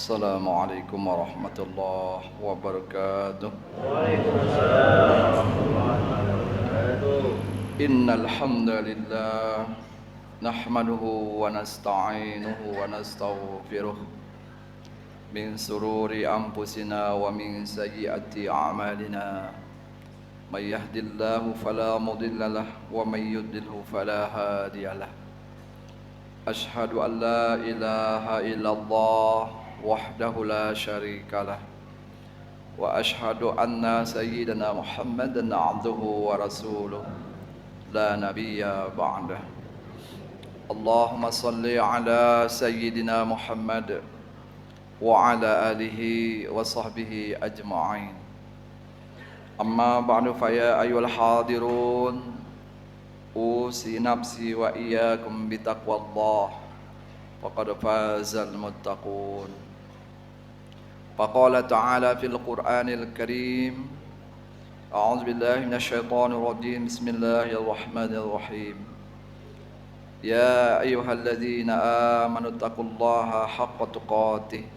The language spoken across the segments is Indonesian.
Assalamualaikum warahmatullahi wabarakatuh. Waalaikumsalam warahmatullahi wabarakatuh. Innal hamdalillah nahmaduhu wa nasta'inuhu wa nastaghfiruh min sururi anfusina wa min sayyiati a'malina. May yahdihillahu fala mudilla lahu wa may yudlilhu fala hadiyalah. Ashhadu an la ilaha illallah wahdahu la syarikalah wa ashhadu anna sayyidana Muhammadan abduhu wa rasuluh la nabiyya ba'dah. Allahumma salli ala sayyidina Muhammad wa ala alihi wa sahbihi ajma'in. Amma ba'du fa ya ayyuhal hadirun usi nafsi wa iyyakum bitaqwallah faqad fazal muttaqun. Faqala ta'ala fil Qur'anil Karim a'udzu billahi minasyaitonir rajim bismillahirrahmanirrahim. Ya ayyuhalladzina amanu taqullaha haqqa tuqatih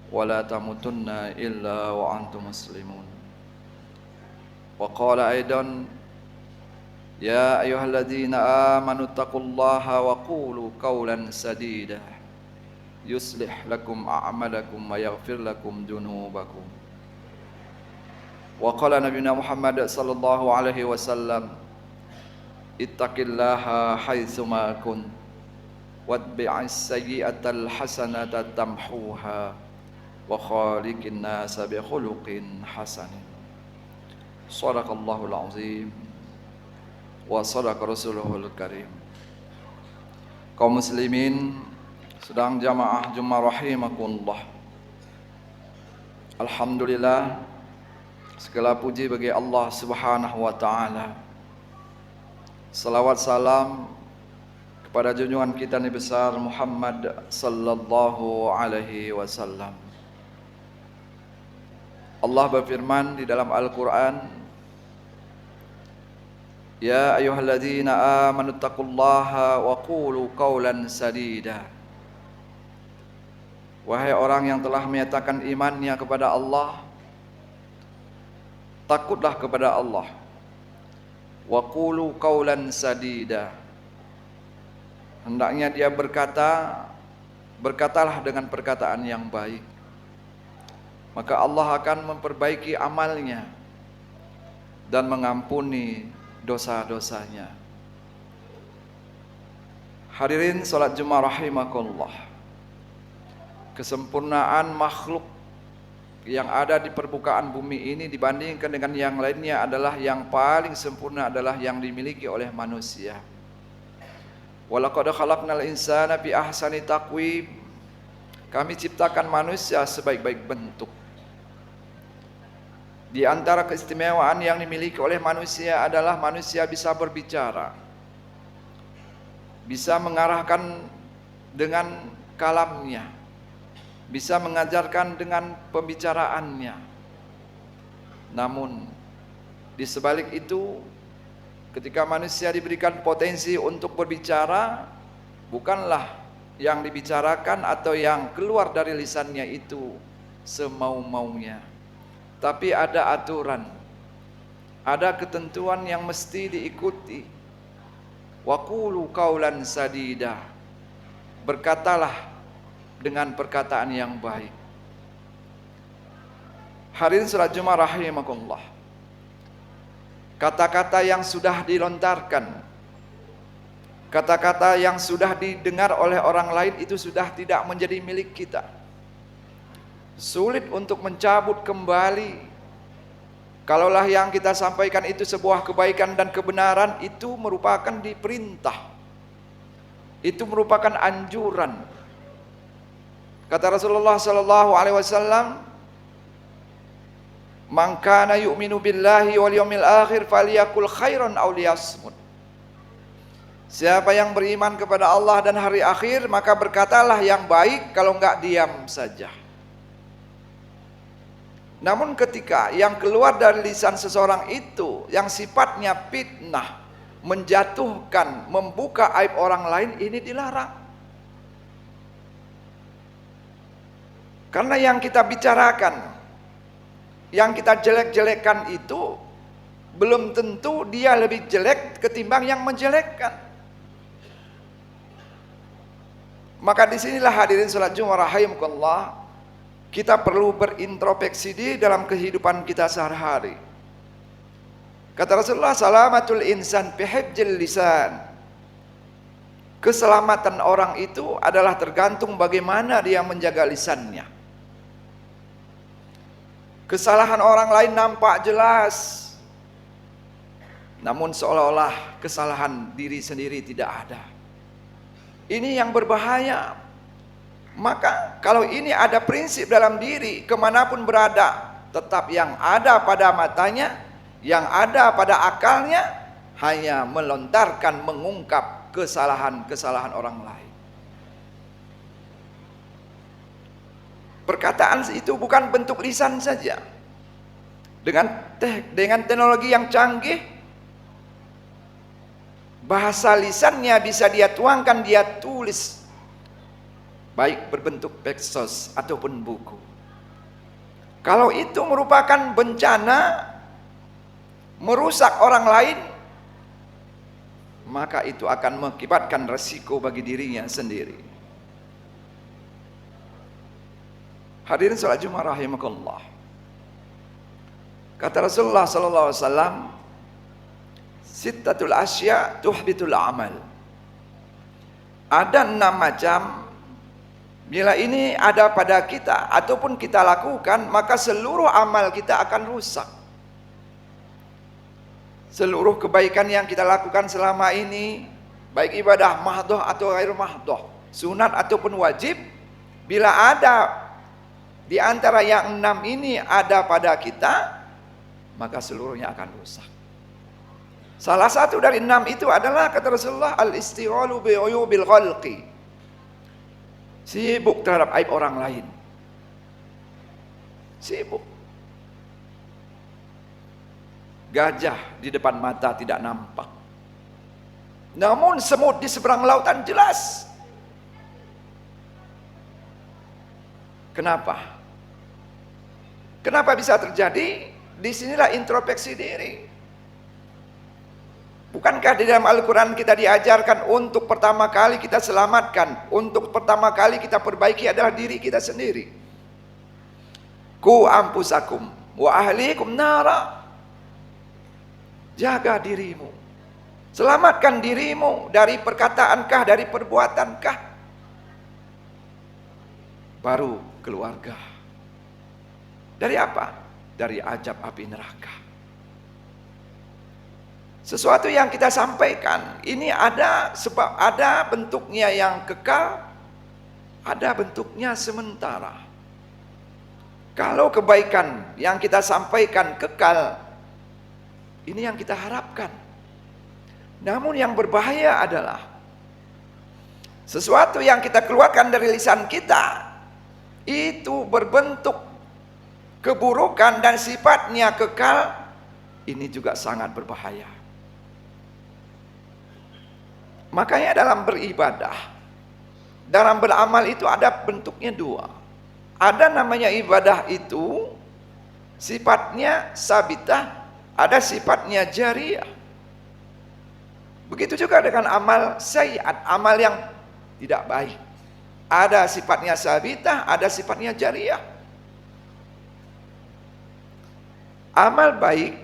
wa la tamutunna illa wa antum muslimun. Wa qala aidan Ya ayyuhalladzina amanu taqullaha wa qulu qawlan sadida yuslih lakum a'malakum wa yaghfir lakum dunubakum. Wa qala nabiyuna Muhammad sallallahu alaihi wasallam ittaqillaha haitsuma kunt watbi'is sayyi'atal hasanata tamhuha wa khaliqin nasa bi khuluqin hasanin. Shadaqallahul azim wa sadaqa rasuluhul karim. Kaum muslimin sedang jamaah Jumat rahimakumullah. Alhamdulillah, segala puji bagi Allah Subhanahu wa taala. Salawat salam kepada junjungan kita Nabi besar Muhammad sallallahu alaihi wasallam. Allah berfirman di dalam Al-Qur'an, Ya ayyuhalladzina amanu taqullaha wa qulu qawlan sadida. Wahai orang yang telah menyatakan imannya kepada Allah, takutlah kepada Allah. Wa qulu qawlan sadida. Hendaknya dia berkatalah dengan perkataan yang baik. Maka Allah akan memperbaiki amalnya dan mengampuni dosa-dosanya. Hadirin salat Jumat rahimakumullah. Kesempurnaan makhluk yang ada di permukaan bumi ini dibandingkan dengan yang lainnya adalah yang paling sempurna adalah yang dimiliki oleh manusia. Walaqad khalaqnal insana fi ahsani taqwim. Kami ciptakan manusia sebaik-baik bentuk. Di antara keistimewaan yang dimiliki oleh manusia adalah manusia bisa berbicara, bisa mengarahkan dengan kalamnya, bisa mengajarkan dengan pembicaraannya. Namun di sebalik itu, ketika manusia diberikan potensi untuk berbicara, bukanlah yang dibicarakan atau yang keluar dari lisannya itu semau-maunya, tapi ada aturan, ada ketentuan yang mesti diikuti. Wa qulu qawlan sadida. Berkatalah dengan perkataan yang baik. Hadirin salat Jumat rahimakumullah. Kata-kata yang sudah dilontarkan, kata-kata yang sudah didengar oleh orang lain itu sudah tidak menjadi milik kita. Sulit untuk mencabut kembali. Kalaulah yang kita sampaikan itu sebuah kebaikan dan kebenaran, itu merupakan diperintah, itu merupakan anjuran. Kata Rasulullah sallallahu alaihi wasallam, "Man kana yu'minu billahi wal yawmil akhir falyakul khairan aw liyasmut." Siapa yang beriman kepada Allah dan hari akhir, maka berkatalah yang baik, kalau enggak diam saja. Namun ketika yang keluar dari lisan seseorang itu yang sifatnya fitnah, menjatuhkan, membuka aib orang lain, ini dilarang. Karena yang kita bicarakan, yang kita jelek-jelekan itu belum tentu dia lebih jelek ketimbang yang menjelekkan. Maka disinilah hadirin salat Jumat rahimakumullah, kita perlu berintrospeksi diri dalam kehidupan kita sehari-hari. Kata Rasulullah, salamatul insan bihifdzil lisan. Keselamatan orang itu adalah tergantung bagaimana dia menjaga lisannya. Kesalahan orang lain nampak jelas, namun seolah-olah kesalahan diri sendiri tidak ada. Ini yang berbahaya. Maka kalau ini ada prinsip dalam diri, kemanapun berada, tetap yang ada pada matanya, yang ada pada akalnya, hanya melontarkan, mengungkap kesalahan-kesalahan orang lain. Perkataan itu bukan bentuk lisan saja. Dengan teknologi yang canggih, bahasa lisannya bisa dia tuangkan, dia tulis, baik berbentuk peksos ataupun buku. Kalau itu merupakan bencana, merusak orang lain, maka itu akan mengakibatkan resiko bagi dirinya sendiri. Hadirin salat Jumat rahimakumullah. Kata Rasulullah sallallahu alaihi wasallam, sittatul asya tuhbitul amal. Ada 6 macam, bila ini ada pada kita ataupun kita lakukan, maka seluruh amal kita akan rusak. Seluruh kebaikan yang kita lakukan selama ini, baik ibadah mahdhah atau ghair mahdhah, sunat ataupun wajib, bila ada di antara yang 6 ini ada pada kita, maka seluruhnya akan rusak. Salah satu dari 6 itu adalah, kata Rasulullah, al-istighalu bi uyubil khalqi. Sibuk terhadap aib orang lain. Sibuk. Gajah di depan mata tidak nampak, namun semut di seberang lautan jelas. Kenapa? Kenapa bisa terjadi? Disinilah introspeksi diri. Bukankah di dalam Al-Quran kita diajarkan untuk pertama kali kita selamatkan, untuk pertama kali kita perbaiki adalah diri kita sendiri. Ku ampusakum wa ahlikum nara. Jaga dirimu, selamatkan dirimu dari perkataankah, dari perbuatankah, baru keluarga. Dari apa? Dari azab api neraka. Sesuatu yang kita sampaikan ini ada sebab ada bentuknya yang kekal, ada bentuknya sementara. Kalau kebaikan yang kita sampaikan kekal, ini yang kita harapkan. Namun yang berbahaya adalah sesuatu yang kita keluarkan dari lisan kita itu berbentuk keburukan dan sifatnya kekal. Ini juga sangat berbahaya. Makanya dalam beribadah, dalam beramal itu ada bentuknya 2. Ada namanya ibadah itu sifatnya sabitah, ada sifatnya jariyah. Begitu juga dengan amal sayyi'at, amal yang tidak baik. Ada sifatnya sabitah, ada sifatnya jariyah. Amal baik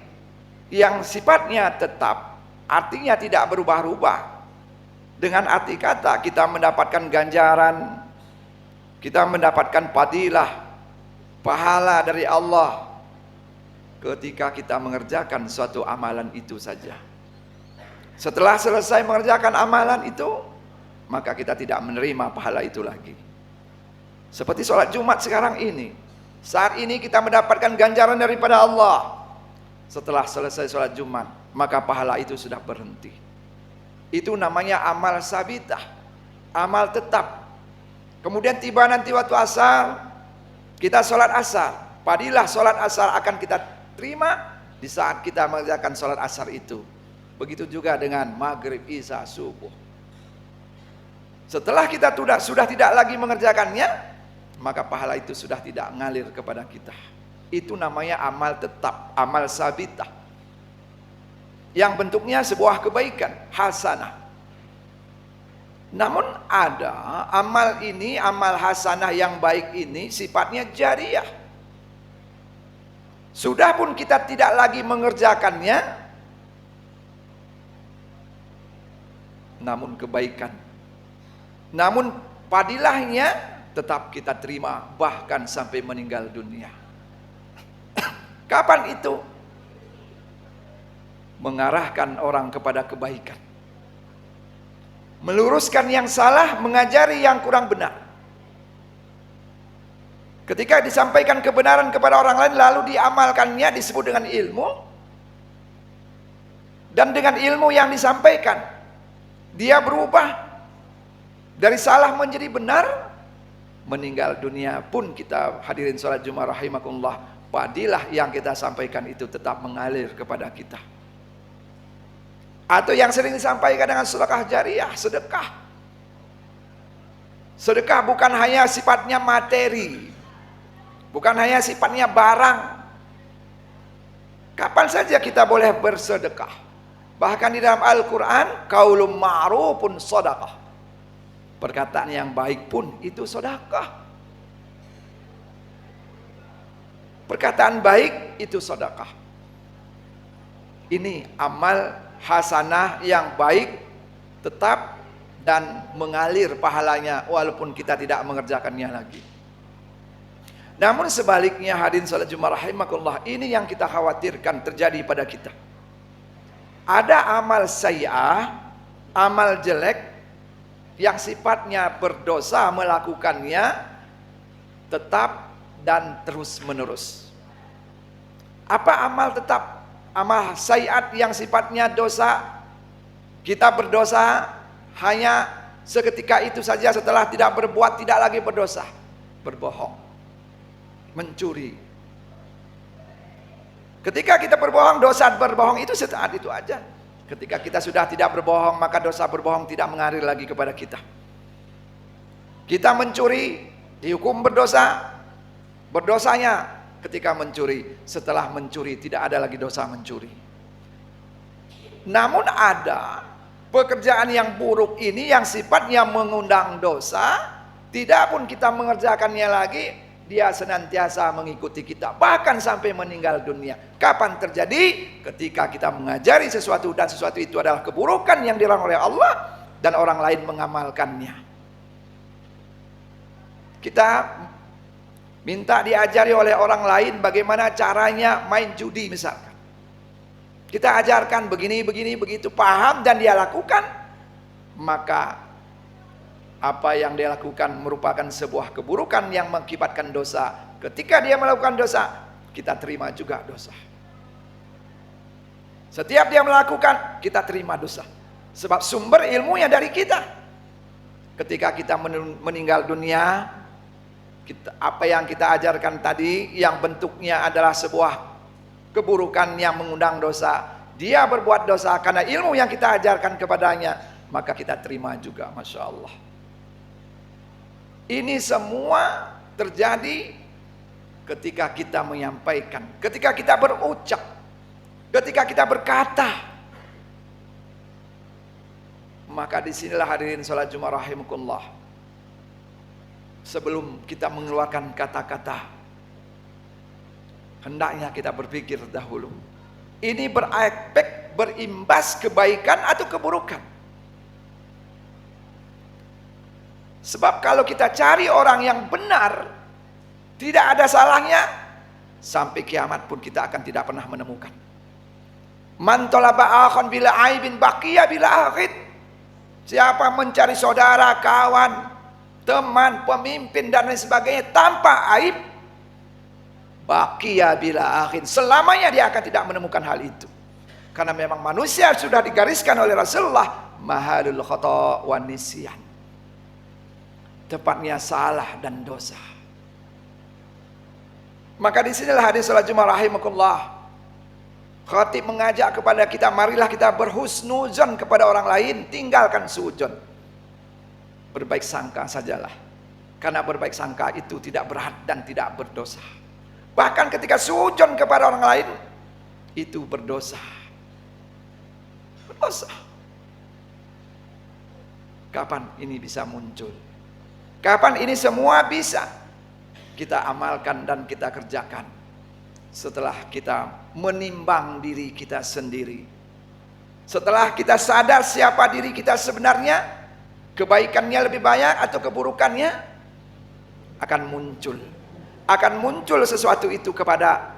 yang sifatnya tetap, artinya tidak berubah-ubah. Dengan arti kata kita mendapatkan ganjaran, kita mendapatkan fadilah, pahala dari Allah ketika kita mengerjakan suatu amalan itu saja. Setelah selesai mengerjakan amalan itu, maka kita tidak menerima pahala itu lagi. Seperti sholat Jumat sekarang ini. Saat ini kita mendapatkan ganjaran daripada Allah. Setelah selesai sholat Jumat, maka pahala itu sudah berhenti. Itu namanya amal sabitah, amal tetap. Kemudian tiba nanti waktu asar, kita sholat asar. Fadilah sholat asar akan kita terima di saat kita mengerjakan sholat asar itu. Begitu juga dengan maghrib, isya, subuh. Setelah kita sudah tidak lagi mengerjakannya, maka pahala itu sudah tidak ngalir kepada kita. Itu namanya amal tetap, amal sabitah, yang bentuknya sebuah kebaikan hasanah. Namun ada amal ini, amal hasanah yang baik ini sifatnya jariyah. Sudah pun kita tidak lagi mengerjakannya, namun kebaikan, namun padilahnya tetap kita terima bahkan sampai meninggal dunia. Kapan itu? Mengarahkan orang kepada kebaikan, meluruskan yang salah, mengajari yang kurang benar. Ketika disampaikan kebenaran kepada orang lain lalu diamalkannya, disebut dengan ilmu. Dan dengan ilmu yang disampaikan dia berubah dari salah menjadi benar, meninggal dunia pun kita hadirin sholat Jumat rahimakumullah, padilah yang kita sampaikan itu tetap mengalir kepada kita. Atau yang sering disampaikan dengan sedekah jariyah, sedekah. Sedekah bukan hanya sifatnya materi, bukan hanya sifatnya barang. Kapan saja kita boleh bersedekah. Bahkan di dalam Al-Quran, qaulun ma'rufun shadaqah. Perkataan yang baik pun itu sedekah. Perkataan baik itu sedekah. Ini amal hasanah yang baik, tetap dan mengalir pahalanya walaupun kita tidak mengerjakannya lagi. Namun sebaliknya hadirin salat Jumat rahimakumullah, ini yang kita khawatirkan terjadi pada kita. Ada amal sayyi'ah, amal jelek yang sifatnya berdosa melakukannya tetap dan terus menerus. Apa amal tetap? Amal sayyi'at yang sifatnya dosa, kita berdosa hanya seketika itu saja, setelah tidak berbuat tidak lagi berdosa. Berbohong, mencuri. Ketika kita berbohong, dosa berbohong itu saat itu aja. Ketika kita sudah tidak berbohong, maka dosa berbohong tidak mengalir lagi kepada kita. Kita mencuri, dihukum berdosa. Berdosanya ketika mencuri, setelah mencuri tidak ada lagi dosa mencuri. Namun ada pekerjaan yang buruk ini yang sifatnya mengundang dosa, tidak pun kita mengerjakannya lagi, dia senantiasa mengikuti kita bahkan sampai meninggal dunia. Kapan terjadi? Ketika kita mengajari sesuatu dan sesuatu itu adalah keburukan yang dilarang oleh Allah dan orang lain mengamalkannya. Kita minta diajari oleh orang lain bagaimana caranya main judi misalkan. Kita ajarkan begini, begitu, paham dan dia lakukan, maka apa yang dia lakukan merupakan sebuah keburukan yang mengakibatkan dosa. Ketika dia melakukan dosa, kita terima juga dosa. Setiap dia melakukan, kita terima dosa. Sebab sumber ilmunya dari kita. Ketika kita meninggal dunia, apa yang kita ajarkan tadi yang bentuknya adalah sebuah keburukan yang mengundang dosa, dia berbuat dosa karena ilmu yang kita ajarkan kepadanya, maka kita terima juga. Masya Allah. Ini semua terjadi ketika kita menyampaikan, ketika kita berucap, ketika kita berkata. Maka disinilah hadirin salat Jumat rahimakumullah, sebelum kita mengeluarkan kata-kata, hendaknya kita berpikir dahulu. Ini berefek, berimbas kebaikan atau keburukan. Sebab kalau kita cari orang yang benar, tidak ada salahnya, sampai kiamat pun kita akan tidak pernah menemukan. Man talaba akhan bila aibin baqiya bila akhid. Siapa mencari saudara, kawan, teman, pemimpin dan lain sebagainya tanpa aib, baqiya bila akhid, selamanya dia akan tidak menemukan hal itu. Karena memang manusia sudah digariskan oleh Rasulullah mahalul khata' wan nisyan, tepatnya salah dan dosa. Maka disinilah hadis salat Jumat rahimakumullah, khatib mengajak kepada kita, marilah kita berhusnuzon kepada orang lain, tinggalkan suudzon. Berbaik sangka sajalah. Karena berbaik sangka itu tidak berat dan tidak berdosa. Bahkan ketika sujon kepada orang lain, itu berdosa. Berdosa. Kapan ini bisa muncul? Kapan ini semua bisa kita amalkan dan kita kerjakan? Setelah kita menimbang diri kita sendiri. Setelah kita sadar siapa diri kita sebenarnya, kebaikannya lebih banyak atau keburukannya, akan muncul sesuatu itu kepada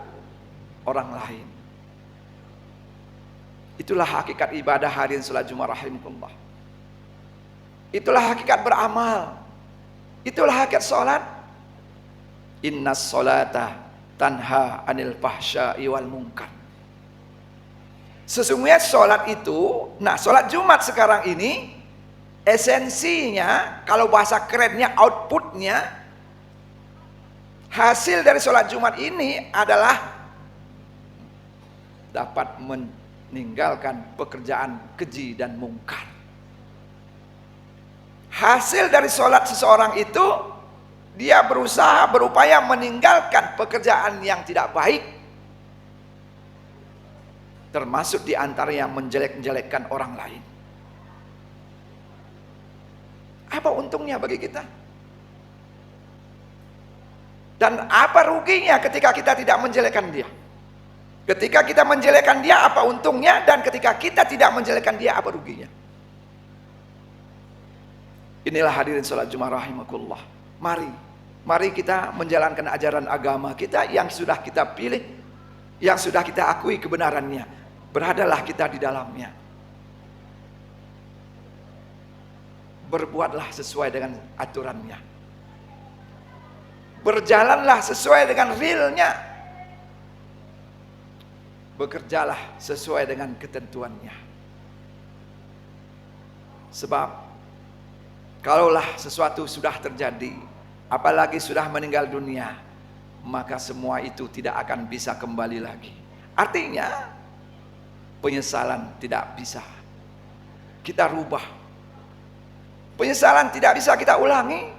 orang lain. Itulah hakikat ibadah harian salat Jumat rahimakumullah. Itulah hakikat beramal. Itulah hakikat salat. Innas salata tanha anil fahsya'i wal munkar. Sesungguhnya salat itu, salat Jumat sekarang ini esensinya, kalau bahasa kerennya outputnya, hasil dari sholat Jumat ini adalah dapat meninggalkan pekerjaan keji dan mungkar. Hasil dari sholat seseorang itu, dia berupaya meninggalkan pekerjaan yang tidak baik, termasuk di antara yang menjelek-jelekkan orang lain. Apa untungnya bagi kita? Dan apa ruginya ketika kita tidak menjelekkan dia? Ketika kita menjelekkan dia, apa untungnya? Dan ketika kita tidak menjelekkan dia, apa ruginya? Inilah hadirin salat Jumat rahimakumullah. Mari kita menjalankan ajaran agama kita yang sudah kita pilih, yang sudah kita akui kebenarannya. Beradalah kita di dalamnya. Berbuatlah sesuai dengan aturannya. Berjalanlah sesuai dengan realnya. Bekerjalah sesuai dengan ketentuannya. Sebab kalaulah sesuatu sudah terjadi, apalagi sudah meninggal dunia, maka semua itu tidak akan bisa kembali lagi. Artinya penyesalan tidak bisa kita rubah. Penyesalan tidak bisa kita ulangi.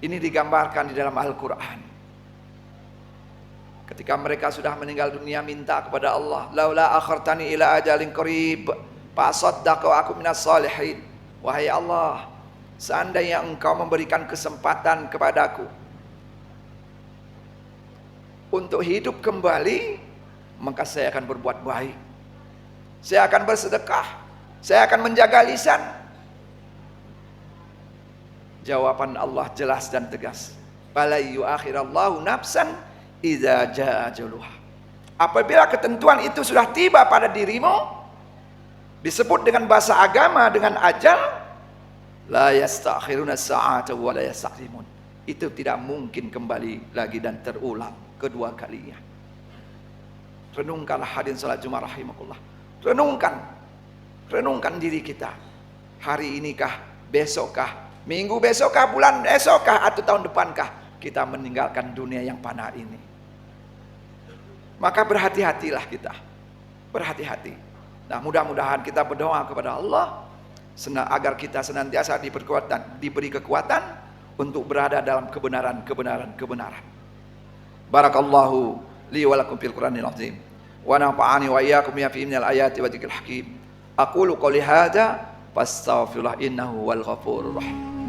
Ini digambarkan di dalam Al-Quran. Ketika mereka sudah meninggal dunia, minta kepada Allah, laula akhartani ila ajalin qarib fa asaddaqu aku minas salihin. Wahai Allah, seandainya engkau memberikan kesempatan kepadaku untuk hidup kembali, maka saya akan berbuat baik. Saya akan bersedekah. Saya akan menjaga lisan. Jawaban Allah jelas dan tegas. Fala yu'akhirallahu nafsan idza jaa ajaluha. Apabila ketentuan itu sudah tiba pada dirimu, disebut dengan bahasa agama dengan ajal, la yastakhiruna sa'ata wa la yastaqdimun. Itu tidak mungkin kembali lagi dan terulang kedua kalinya. Renungkanlah hadirin salat Jumat rahimakumullah. Renungkan diri kita. Hari inikah, besokkah, minggu besokkah, bulan besokkah, atau tahun depankah kita meninggalkan dunia yang fana ini? Maka berhati-hatilah kita. Berhati-hati. Nah, mudah-mudahan kita berdoa kepada Allah agar kita senantiasa diberi kekuatan untuk berada dalam kebenaran. Barakallahu li wa lakum fil Qur'anil azim. Wa nafa'ani wa iyyakum ya fi minal ayati wa dzikril hakim. Aqulu qouli hadza fastaghfirullah innahu wal ghafurur rahim.